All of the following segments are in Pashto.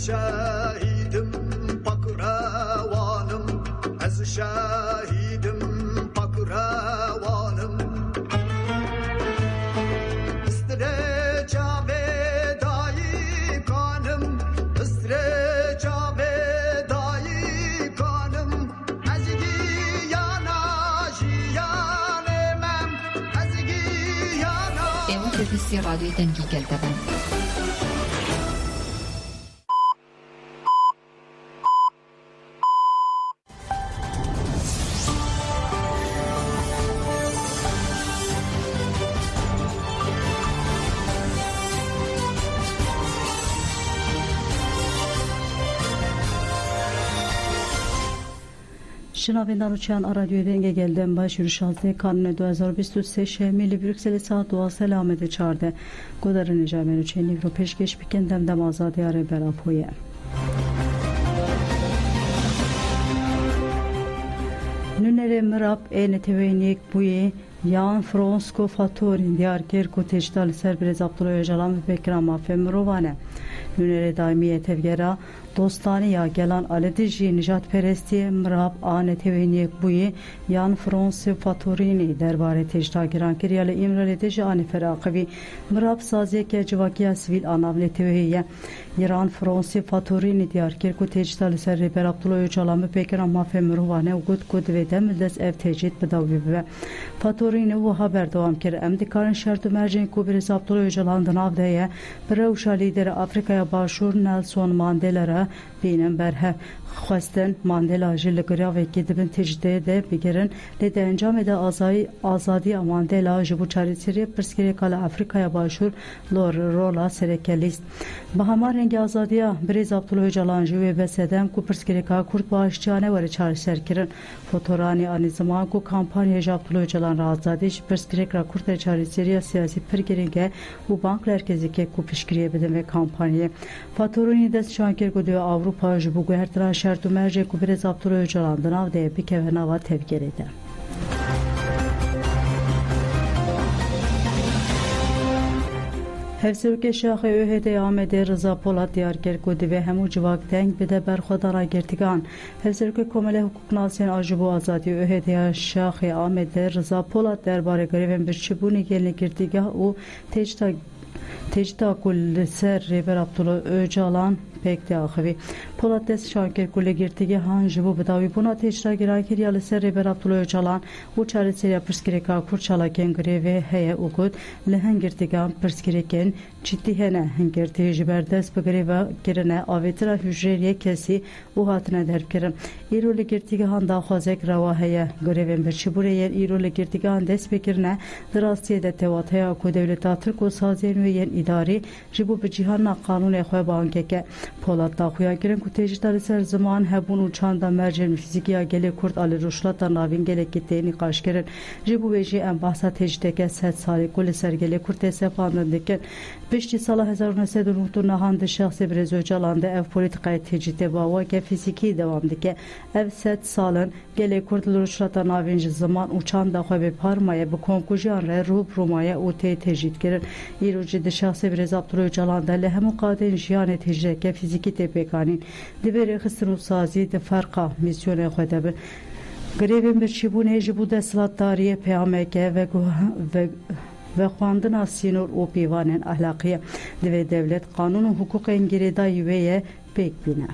şahidim pak revanım, ez şahidim pak revanım. İstreca vedayı kanım, İstreca vedayı kanım. Ez giyana jiyanemem, ez giyana. Evo Türkisi Radyo Dengi Geltepen. شنوندگان uçan رادیو دنگ گلدن با شروع 16 کانون 2023 شهمیلی بروکسل ساعت 12:14 گذران جامعه چینی رو پیشکش بکندم دم آزادی آره براپویه نونر مراب این توینیک بوی یان فرانسکو فاتورین دیارکر کو تجدال سربرز عبدالله öcalan ve Bekram Afemrovane nünere daimiye tevgera dostani ya gelan aledici nijat peresti mrab ane teveniyek buyi yan Fransa fatorini derbare tecda giran kiryale imrale deji ane feraqvi mrab saziye ke civakiya sivil anavne tevehiye İran Fransa fatorini diyarkir ku tecdal serber Abdullah Öcalan ve Bekram Afemrovane ugut kod ve demildes ev tecid bedavi ve fatorini bu haber devam kere emdikarın şertu merceğin kubirisi Abdullah Öcalan dınavdeye Brevşa lideri Afrika'ya başvur Nelson Mandela'ra binin berhe خواستن ماندلا جل گریا و کدبن تجدید ده بگیرن لده انجام ده آزادی ماندلا جبو چاریسری پرسکری کال افریقای باشور لور رولا سرکلیست به همه رنگ آزادی بریز عبدالله öcalan جوی بسدم کو پرسکری کا کرد باشچانه وری چارسر کرن فوتورانی آنی زمان کو کامپانیا عبدالله öcalan را آزادیش پرسکری کا کرد چاریسری سیاسی پرگرینگه و بانک مرکزی که کو پیشگیری بدن و کامپانیا فاتورونی دست شانکر گدو Avrupa جبو گهرتران şertu merce kubirez Abdullah Öcalan dınavdeye bir kevenava tevgerede. Hevsevke şahı öhede Ahmede Rıza Polat diyarker kodi ve hemu civak denk bide berxodara gertigan. Hevsevke komele hukuk nasyen ajubu azadi öhede şahı Ahmede Rıza Polat derbare greven bir çibuni gelini gertigah u tecda kul ser reber Abdullah Öcalan pekte axivi. Polat dest şanker kule girtigi han jibu bedavi buna tecda giran kiryalı ser reber Abdullah Öcalan u çareseriya pırskireka kurçalaken greve heye ugut lehen girtigan pırskireken ciddi hene girti jiber dest begreve girene avetira hücreriye kesi u hatine derkirin. İrole girtigi han da xazek rava heye greven birçi bureyer İrole girtigi han dest bekirine drastiyede tevataya ku devleta Türk saziyen ve yen idari jibu be cihanna kanun ekhoy bankeke Polat da xuya giren ku tecdal ser zaman hebun uçanda mercen fizikiya gele kurt ali ruşlata navin gele gittiğini kaşkerin jibu veji en bahsa tecdeke set sali kule sergele kurt esefandındaki 5 sala 1909 nahandı şahsi brez Öcalan'da ev politikaya tecide bava ke fiziki devamdaki ev set salın gele kurt ruşlata navin zaman uçanda xoy parmaya bu konkujan re rub rumaya u tecid giren İruci de şahsi brez Abdullah Öcalan'da lehemu qaden jiyane tecdeke fiziki tepekanin diberi xisru sazi de farqa misyonu xwedebe grevin bir çibune jibu deslat tariye peyameke ve xwandina sinor o peyvanen ahlakiye ve devlet kanunu hukuk engireda yüveye pek bine.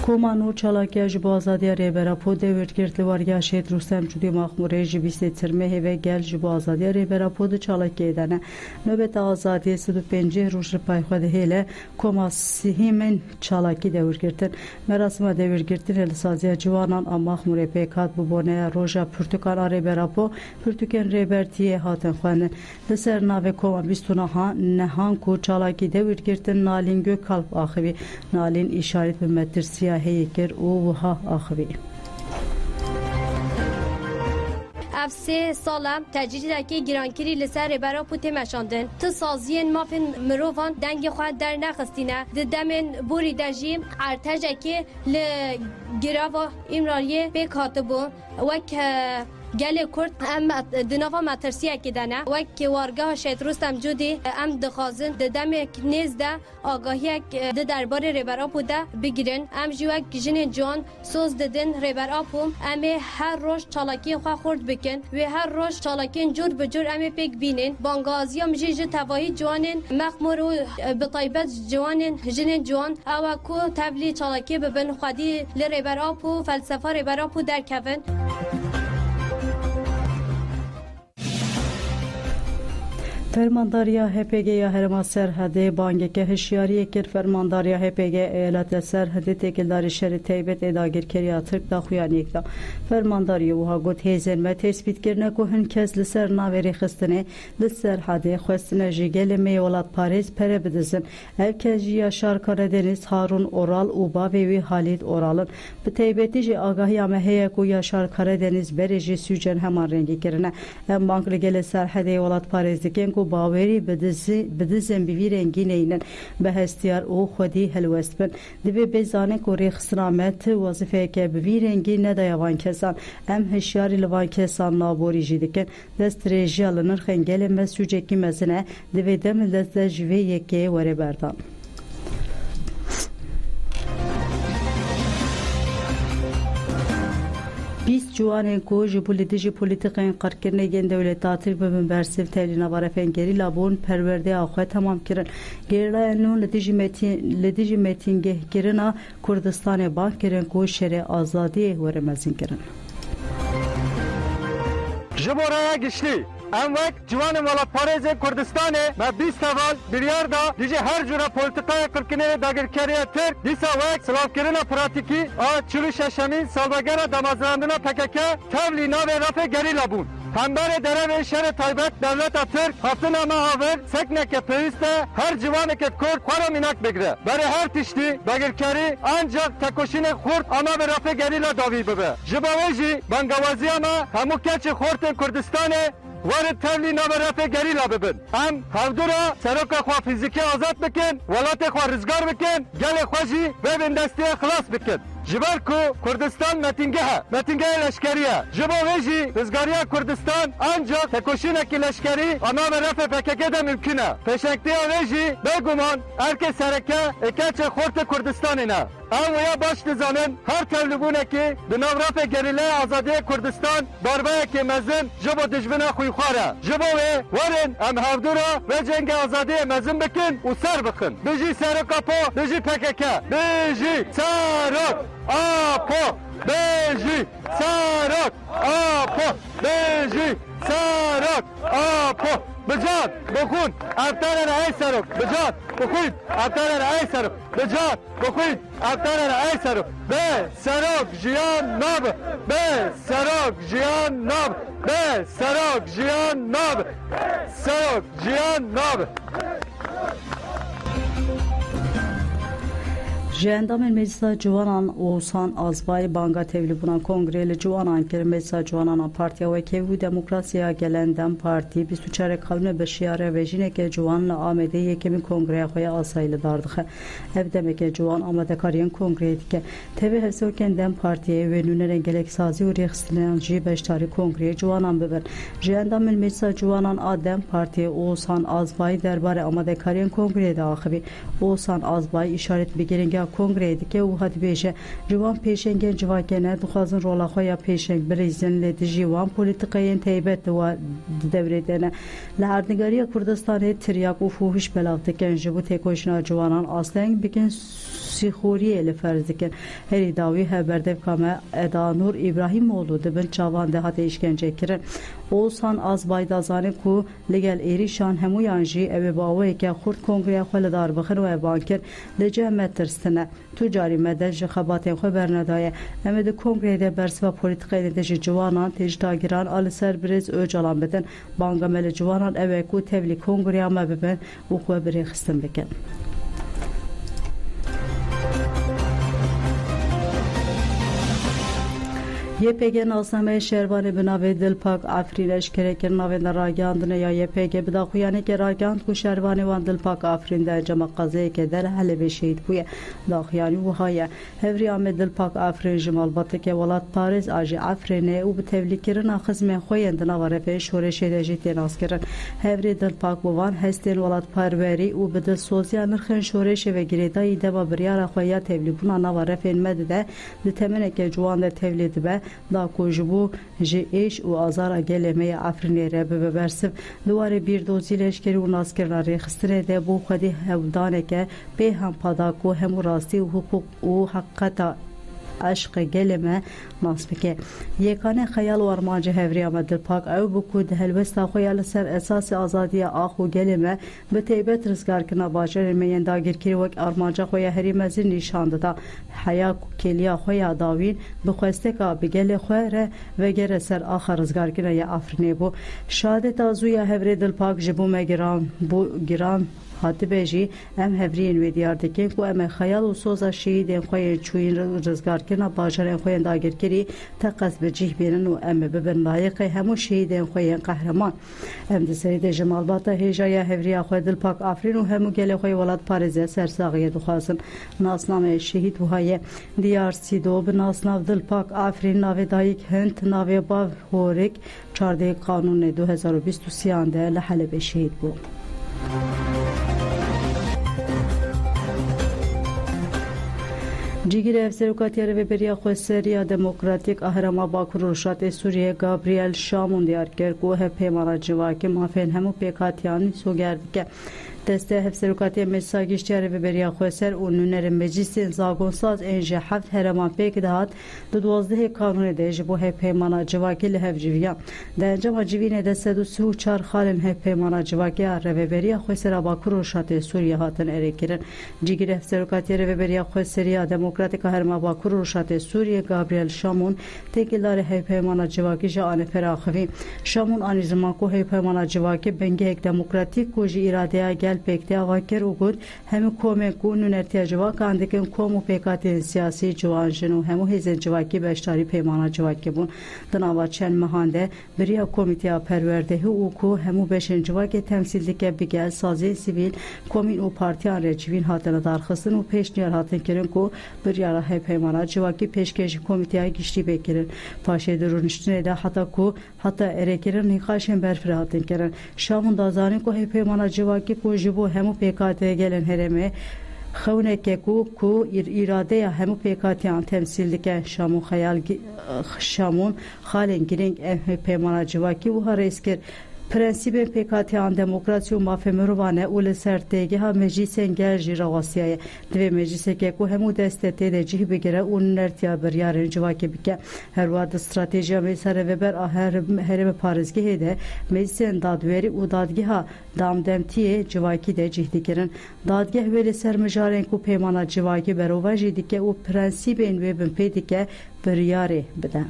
کومانو چالاکیا جبو آزادی ریبرا پو دیورد کرد لواریا شید روستم جدی مخموره جبیست ترمه و گل جبو آزادی ریبرا پو دو چالاکی دانه نوبت آزادی 105 روش پای خود هیله کوما سیهمن چالاکی دیورد کردن مراسم دیورد کردن لسازی جوانان ام مخموره پیکات ببونه روژا پرتوکال ریبرا پو پرتوکن ریبرتیه هاتن خوانه لسر ناو کوما بیستونه ها نهان کو چالاکی دیورد کردن نالین گو kalp آخوی نالین işaret ve metrsiya heyeker o ha akhvi افسه سالم تجدید که گرانکری لسر برا پوته مشاندن تو سازین مافن مروفان دنگ خواهد در نخستینه دمن بوری دجیم ارتجه که لگراوا امراریه به کاتبون وک گل کرد ام دنوا مترسیه که دنه وک وارگاه شهید رستم جودی ام دخوازن ددم کنیز ده آگاهی ده درباره ریبر آپو ده بگیرن ام جوک جن جوان سوز ددن ریبر آپو ام هر روز چالاکی خواه خورد بکن و هر روز چالاکین جور به جور ام پیک بینن بانگازی ام جیج تواهی جوانن مخمور و بطایبت جوانن جن جوان او کو تبلی چالاکی ببن خودی لریبر آپو فلسفه ریبر آپو در کفن فرمانداریا HPG یا هرما سرحده بانگ که هشیاری کر فرمانداریا HPG ایالت سرحده تکلداری شهر تیبت اداگر کریا ترک دا خویان یک دا فرمانداری وها گوت هیزن و تثبیت کرنه که هن کس لسر ناوری خستنه لسرحده خستنه جیگل میولات پاریز پره بدزن ev kez Yaşar Karadeniz, Harun Oral, Uba ve Halid Oral'ın bu teybeti ji agahi ama heye ku Yaşar Karadeniz bereci sücen hemen rengi kirine em banklı gele serhede yolat Parizdiken ku baveri bedizem bir rengi neynen behestiyar o xwedî helwest bin dibe bezane ku rêxisnamet wazifeyeke bi rengi ne dayavan kesan em hişyarî li van kesan naborî jî dikin dest rêjiya li nirxên gelê me sücekî mezine dibe dem dest de ji vê yekê were berdan. بیست جوانên ku ji polîtî polîtîkên qirkirinên dewletî bi bersiv tevlîna barefengirî labûn perwerdeya xwe temam kirin. Gêrlayên nû li dijî metîngehkirina Kurdistanê bang kirin ku şerê azadiyê were mezin kirin. Ji bo raya giştî em wek ciwanên Welatparêzê Kurdistanê me bîst heval biryar da dijî her cura polîtikaya qirkinê dagirkeriya Tirk dîsa wek silavkirina pratîkî a çilû şeşemîn salvegera damezrandina PKK tevlî navê rafê gerî labûn. Hemberê derevê şerê taybet devleta Tirk haftina me havir sekneke pêwîst e her ciwanekê Kurd xwara mînak bigire. Berê her tiştî dagirkerî ancak tekoşînê xurt a navê rafê gerî la davî bibe. Ji bo wê jî bengewaziya me hemû keçê xortên Kurdistanê وارد تبلی نام رفع گری لا ببین ام هفدورا سروک خوا فیزیکی آزاد بکن ولات خوا رزگار بکن گل خوشی ببین دستی خلاص بکن جبر کو کردستان متینگه لشکریه جبو ویجی رزگاریا کردستان ancak tekoşineki leşkeri ana ve refe PKK'da mümküne. Peşektiye vêjî bêguman erkê sereke ekeçe xortê Kurdistanê. Ev ya baş dizanın her tevlibûnekî di nav rafê gerileyê azadiyê Kurdistan darbeyekê mezin ji bo dijbina xwîxwar e. Ji bo wê werin em hevdûra ve cengê azadiyê mezin bikin û ser bikin. Bijî serok apo, bijî PKK, bijî serok apo, bijî serok apo, bijî serok apo. Bican, bokun, aftarana ay serok, bican, bokun, aftarana ay serok, bican, bokun, aftarana ay serok. Be serok jiyan nab, be serok jiyan nab, be serok jiyan nab, serok jiyan nab. Jendamên Meclisa Ciwanan Oğuzhan Azbay Banga tevlî bûna kongrê li Ciwanan kirin Meclisa Ciwanan Partiya Wekî û Demokrasiya Gelen Dem Partî 24 xewne beşiyare ve jineke ciwan li Amedê yekemîn kongreya xwe ya asayî li dar dixe. Ev demeke ciwan amadekariyên kongreyê dike. Tevê hevsokên Dem Partiyê ve nûnerên geleksazî û rêxistiniyan jî beşdarî kongreyê ciwanan bibin. Ji endamên Meclisa Ciwanan a Dem Partiyê Oğuzhan Azbay derbarê amadekariyên kongreyê de axivî. Oğuzhan Azbay işaret bigirîngeha kongreyê dike û hadibêje ciwan pêşengên civakene dixwazin rola xwe ya pêşeng birîzin lê dijî wan polîtikayên taybet di devrê de ne. Li herdnigariya Kurdistanê tiryak û fûhiş belav dikin ji bo têkoşîna ciwanan asleng bikin sîxoriyê li ferz dikin. Herî dawî hevberdevka me Eda Nur İbrahîmoğlu dibin çavan de hate işkence kirin. Oğuzhan Azbay da zanin ku li gel êrîşan hemûyan jî ew ê baweyeke xurt kongreya xwe li dar bixin û ev bankir li cih me tirstine. Tu carî me de ji xebatên xwe bernedaye. Em ê di kongreyê de bersiva polîtikayê de ji ciwanan tê ji dagiran a li ser Birêz Öcalan bidin. Banga me li ciwanan ew ê ku tevlî kongreya me bibin û xwe birêxistin bikin. YPG ناسنامه شهروانی به نام دلپاک آفرین اشکره که نام راگاندن یا YPG به داخویانی که راگاند کو شهروانی وان دلپاک آفرین در جمع قضیه که در حل بشید بوی داخویانی و های هفری آمد دلپاک آفرین جمال باته که ولاد پاریس آجی آفرینه او به تبلیغ کردن خزم خویند نوارفه شورش دژی تناس کردن هفری دلپاک بوان هستن ولاد پاروری او به سوزیا نرخن شورش و گریدای دبا بریار خویا تبلیغ نوارفه مدده دتمنه که جوان تبلیغ به دا کوجبو جیش و آزار گلمه آفرینی را به برسب دواره بیردوزی لشکری و ناسکرنا ریخستنه ده بو خودی هودانه که به هم پاداکو هم راستی و حقوق و حقیقت عشق گلمه ناسبکه یکانه خیال و ارمانج هفری آمد دلپاک او بکود هلوستا خویال سر اساس آزادی آخو گلمه به تیبت رزگار کنا باجر میین داگیر کری وک ارمانج خوی هری مزین نیشانده دا حیا کلیا خوی داوین بخواسته که بگل خویره و گر سر آخر رزگار کنا یا آفرینه بو شاده تازوی هفری دلپاک جبو مگران بو گران حتی بیجی ام هفرین و دیاردکین کو ام خیال و سوزا شهید خوی چوین رزگار کنا باجر خوی داگیر کری تقص بجیه بینن و ام ببن لایق همو شهید خوی قهرمان ام دسرید جمال باتا هجای هفری خوی دلپاک آفرین و همو گل خوی ولاد پاریزه سرساقیه دخواستن ناسنامه شهید و های دیار سیدو به ناسناو دلپاک آفرین ناو دایک هند ناو باو هورک 14 قانون 2023 ده لحلب شهید بود جیگر افسروکاتی رو بریا خود سریا دموکراتیک اهرما باکر روشات سوریه گابریل شامون دیار کرد گوه پیمانا جواکی مافین همو پیکاتیانی سوگرد که دسته افسروکاتی مساگیشتی رو بریا خود سر و نونر مجلس زاگونساز انجه هفت هرمان پیک دهات دو 12 قانون دیج بو هی پیمانا جواکی لحف جویان در انجام جوین دسته 234 خالن هی پیمانا جواکی رو بریا خود سر باکر روشات سوریه هاتن ارکرن جیگر افسروکاتی رو بریا خود سریا دموکراتیک هرما باکر روشات سوریه گابریل شامون تکیلار هی پیمانا جواکی جان فراخوی شامون آنی زمان کو هی پیمانا جواکی بنگه یک دموکراتیک کو جی اراده گل پکتی آقا کر و گود همه کومه گونون ارتیاجوا کاندکن کوم و پیکات سیاسی جوان جنو همه هیزن جواکی بشتاری پیمانا جواکی بون دناوا چند مهانده بریا کمیتیا پرورده او کو همه بشن جواکی تمثیل دیگه بگل سازی سیویل کومین و پارتیان رجوین هاتن درخستن و پیش نیار هاتن کرن کو بریا راه پیمانا جواکی پیشکش کمیتیا گشتی بکرن پاشه درونشتنه ده حتی کو حتی ارکرن نقاشن برفره هاتن کرن شامون دازانی کو هی پیمانا جواکی کو جبو همو پیکاته گلن هرمه خونه که کو اراده همو پیکاتیان تمثیل دکه شامون خیال شامون خالن گرینگ ام پیمانا جواکی و ها رئیس کرد پرنسیب پیکاتیان دموکراسی و مافهمه روانه اول سرتگی ها مجلس انگرجی رواسیه دوی مجلس که کو همو دسته تیده جیه بگیره اون نرتیا بریارن جواکی بکه هر واد استراتیجی میسر وبر هرم پارزگی هده مجلس دادوری و دادگی ها دامدمتیه جواکی ده جیه دیگرن دادگه ولی سر مجارن کو پیمانا جواکی بروواجی دیگه و پرنسیب این ویبن پیدی که بریاره بدن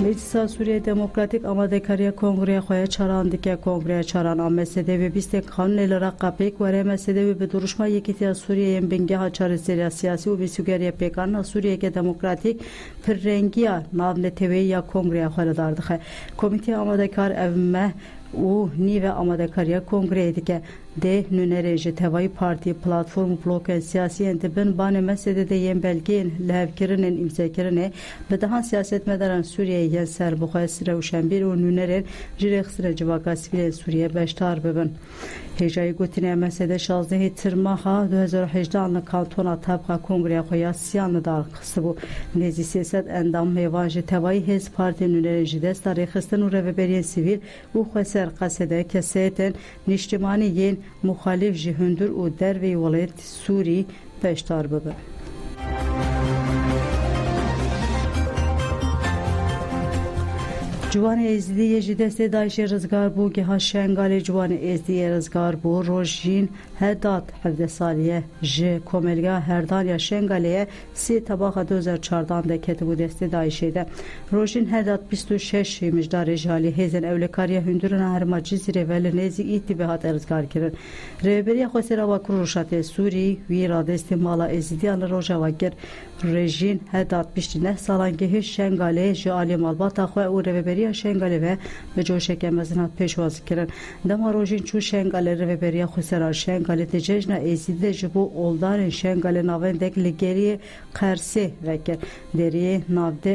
مجلس سوریه دموکراتیک آماده کاری کنگره خواهی چران دیگه کنگره چران آمسده و 20 قانون لرقا پیک وره مسده و به دروشما یکیتی سوریه بنگه ها چار سیاسی و بیسوگری پیکان سوریه که دموکراتیک پر رنگی نام نتوی یا کنگره خواهی دارده کمیته آماده کار اومه او نیو آماده کاری کنگره دیگه ده نونره جتوای پارتی پلاتفورم بلوک سیاسی انتبن بان مسده ده یم بلگین لحف کرنن امضا کرنه به دهان سیاست مدارن سوریه ین سر بخواست روشنبیر و نونره جرخصر جواکا سیویل سوریه بشتار ببن هجای گوتینه مسده 16 ترماها 2018 آن کانتونا طبقه کنگره خویا سیان دار قصبو نزی سیاست اندام میوان جتوای هز پارتی نونره جدست تاریخستن و روبرین سیویل و خسر قصده کسیتن نشتمانی ین مخالف جهندر و دروی ولایت سوری پشتار ببن جوان ازدی جی دست دایش رزگار بو که ها شنگال جوان ازدی رزگار بو روژین هداد 17 سالیه جه کوملگا هردان یا شنگالیه 3 تباق 2014 ده کتبو دست دایشه ده روژین هداد 26 مجدار جالی هزن اولکاریا هندورن هرما جزیره ولی نزی ایتی به هات رزگار کرن رهبری خواسته و کروشات سوری وی را دست مالا ازدی آن روژا وگر رژین هداد 29 سالان که هیچ شنگاله جالی مالباتا خواه او رهبری شنگاله و به جوشه که مزنات پیشواز کرن دما روژین چو شنگاله رهبری خواسته شنگاله تججنا ازیده جبو اولدار شنگاله ناوندک لگری قرسه وکر دری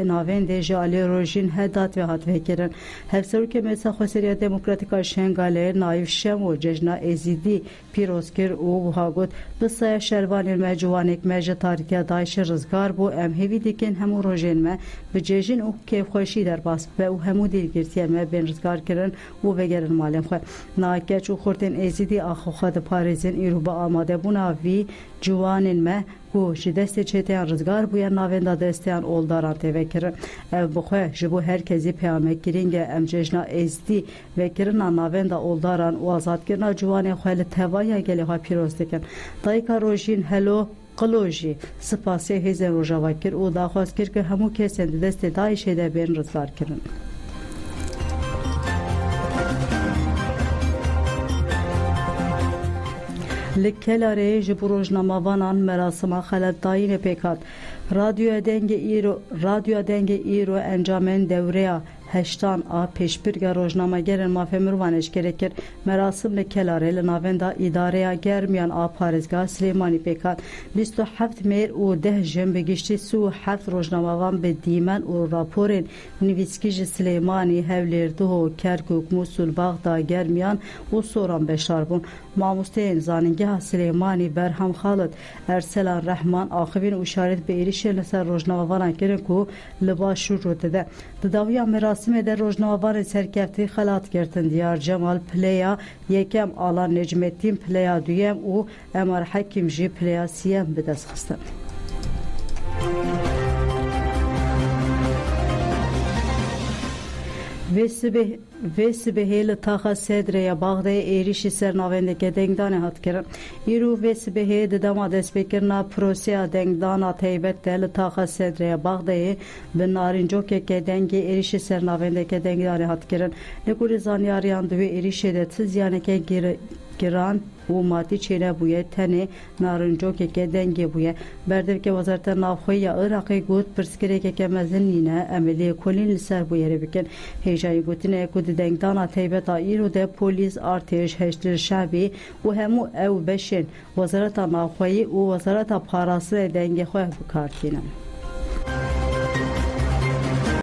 ناونده جالی روژین هداد و هات وکرن هفسرو که مثل خواسته دموکراتیکا شنگاله نایف شم و ججنا ازیدی پیروز کر او هاگوت بسای شروان مجوانک مجا تاریکیا دایش رزگار بو ام هیوی دیکن همو روژین ما به ججن او کیف خوشی در باس و او همو دیرگرتی ما بین رزگار کرن و بگرن مالم خواه ناکچ و خورتن ازیدی آخو خود پارزین ایرو با آماده بونا وی جوانین ما بو دست چتیان رزگار بویا ناوندا دستیان اولداران تفکر بخواه جبو هرکزی پیامک گرینگ ام ججنا ازدی وکرنا ناوندا اولداران و آزاد کرنا جوان خواه توایا گلی ها پیروز دکن دایکا روژین هلو قلوجی سپاسی هزن روژا وکر او داخواست کرد که همو کسین دست دایشه ده بین رزگار کرن لکلاره جبروج نماوانان مراسم خلط داین پیکات رادیو دنگ ایرو انجامن دوره هشتان آ پیشبرگ روزنامه‌گر مافمروانش کرد مراسم لکلاره لناوندا اداره گرمیان آ پارزگاه سلیمانی پیکات 27 میر و 10 جنب گشتی سو 7 روزنامه‌وان به دیمن و راپورین نویسکیج سلیمانی هولردو کرکوک موسول باغدا گرمیان و سوران بشاربون ماموستین زانینگه سلیمانی برهم خالد ارسلان رحمان آخوین اشارت به ایریش لسر روزنامه‌وان کرد که لباش رو ده داویا مراسم در روزنامه‌وان سرکفتی خلات کردن دیار جمال پلیا یکم آلان نجمتین پلیا دویم و امار حکیم جی پلیا سیم به دست خستن وسبهل تاخا صدر یا باغده ایریشی سرناونده که دنگدانه هات کرن ایرو وسبه دما دست بکرنا پروسیا دنگدانا تیبت دل تاخا صدر یا باغده به نارنجو که دنگ ایریشی سرناونده که دنگدانه هات کرن نکوری زانیاریان دوی ایریشی ده تزیانه که گران و ماتی چینه بویه تنه نارنجو که دنگی بویه بردو که وزارت نافخوی یا عراقی گوت پرسکره که مزنینه عملی کلین لسر بویه رو بکن هیجایی گوتینه کود دنگدانا تیبتا ایرو ده پولیس ارتش هشتر شعبی و همو او بشین وزارت نافخوی و وزارت پاراسه دنگی خواه بکارتینه